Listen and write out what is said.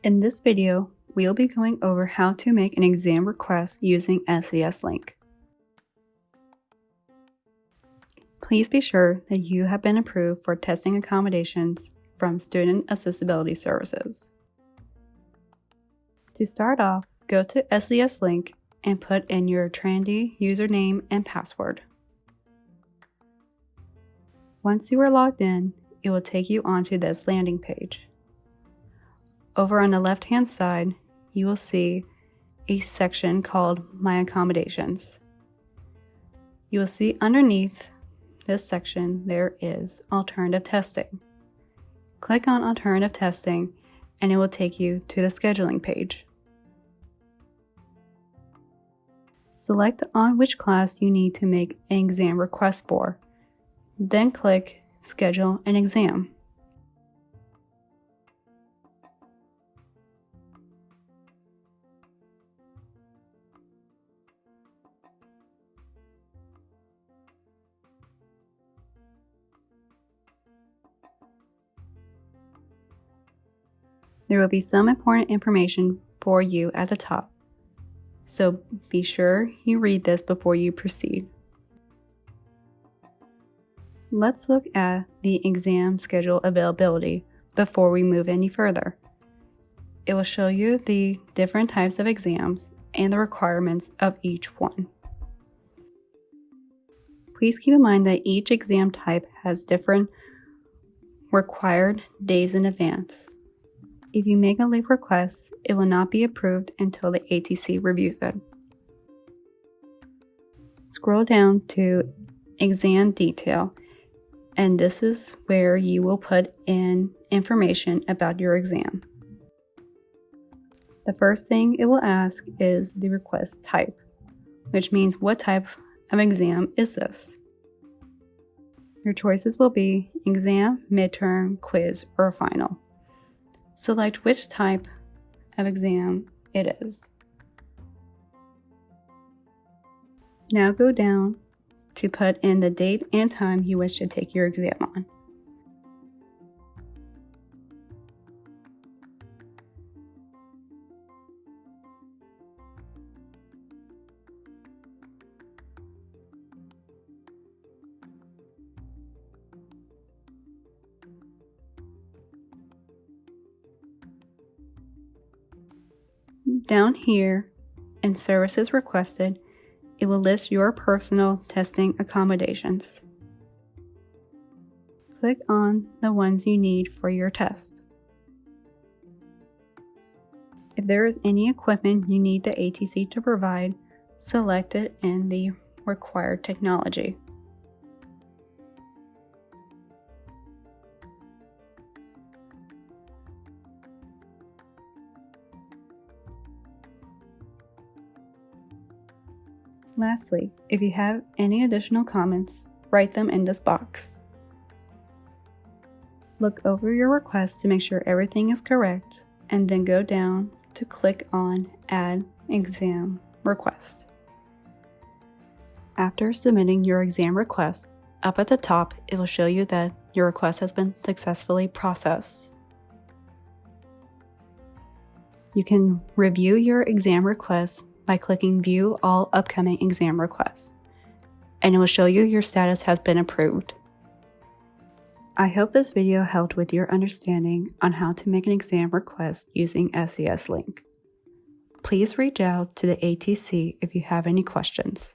In this video, we'll be going over how to make an exam request using SAS Link. Please be sure that you have been approved for testing accommodations from Student Accessibility Services. To start off, go to SAS Link and put in your Trandy username and password. Once you are logged in, it will take you onto this landing page. Over on the left-hand side, you will see a section called My Accommodations. You will see underneath this section there is Alternative Testing. Click on Alternative Testing and it will take you to the scheduling page. Select on which class you need to make an exam request for. Then click Schedule an Exam. There will be some important information for you at the top, so be sure you read this before you proceed. Let's look at the exam schedule availability before we move any further. It will show you the different types of exams and the requirements of each one. Please keep in mind that each exam type has different required days in advance. If you make a late request, it will not be approved until the ATC reviews it. Scroll down to Exam Detail, and this is where you will put in information about your exam. The first thing it will ask is the request type, which means what type of exam is this? Your choices will be exam, midterm, quiz, or final. Select which type of exam it is. Now go down to put in the date and time you wish to take your exam on. Down here in Services Requested, it will list your personal testing accommodations. Click on the ones you need for your test. If there is any equipment you need the ATC to provide, select it in the required technology. Lastly, if you have any additional comments, write them in this box. Look over your request to make sure everything is correct, and then go down to click on Add Exam Request. After submitting your exam request, up at the top it will show you that your request has been successfully processed. You can review your exam request by clicking View All Upcoming Exam Requests, and it will show you your status has been approved. I hope this video helped with your understanding on how to make an exam request using SAS Link. Please reach out to the ATC if you have any questions.